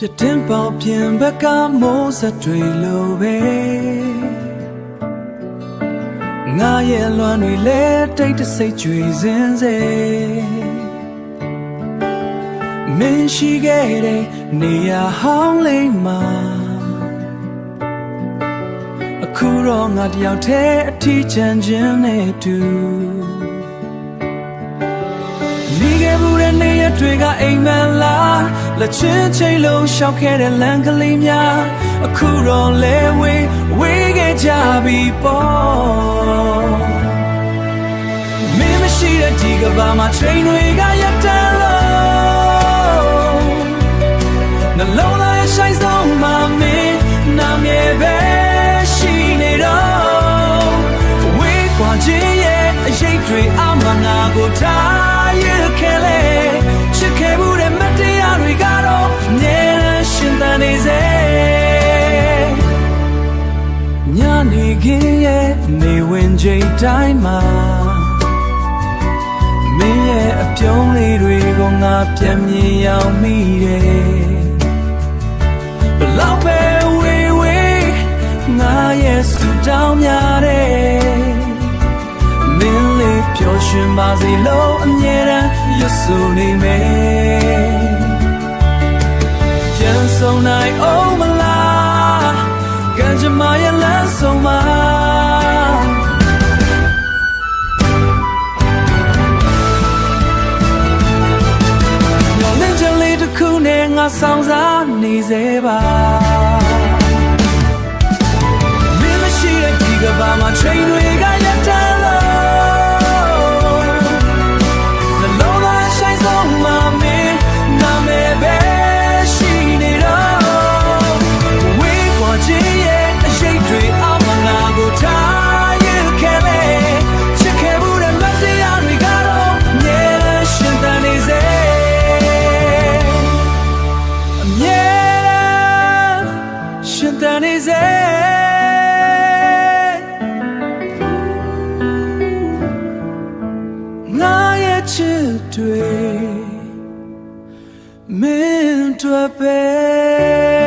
ပြတင်းပေါင်ပြင်ဘက်ကမိုးစတွေလိုပဲငါရဲ့လွမ်းတွေလဲတိတ်တဆိတ်ကြွေစင်းစေမင်းရှိခဲ့တဲ့နေရာဟောင်းလေးမှာအခုတော့ငါတယောက်တည်းအထီးကျန်ခြင်းနဲ့တူမိခဲ့ဘူးတဲ့နေရတွေကအိမ်မက်လားလက်ချင်းချိတ်လို့ရှောက်ခဲ့တဲ့လမ်းကလေးများအခုတော့လဲဝေးခဲ့ကြပြီပေါ့မင်းမရှိတဲ့ဒီကဘာမှာချိန်တွေကရပ်တန့်လို့နှလုံးသားရဲ့ဆိုင်ဆုံးမှာမင်းနာမည်ပဲရှိနေတော့ဝေးကွာခြင်းရဲ့အရေးတွေအမှန်ငါကိုထားရခဲ့လေချစ်ခဲ့မှုတဲ့မတရားတွေကတော့မြဲတမ်းရှင်သန်နေစေညနေခင်းရဲ့နေဝင်ချိန်တိုင်းမှာမင်းရဲ့အပြုံးလေးတွေကိုငါပြန်မြင်ရောက်မိတယ်ဘလောက်ပဲဝေးငါရဲ့စူတောင်းများတယ်မင်းလေးပျော်ရွှင်ပါစေလို့အမြဲတမ်းရွတ်ဆိုနေမယ်ပြန်ဆုံးနိုင်အောင်မလားကံကြမ္မာရဲ့လမ်းဆုံးမှာမျောလင့်ချက်လေးတစ်ခုနဲ့ငါဆောင်စားနေစေပါမင်းမရှိတဲ့ဒီကဘာမှာချိန်တွေကရပ်တန့်လို့မင်းတို့ပဲ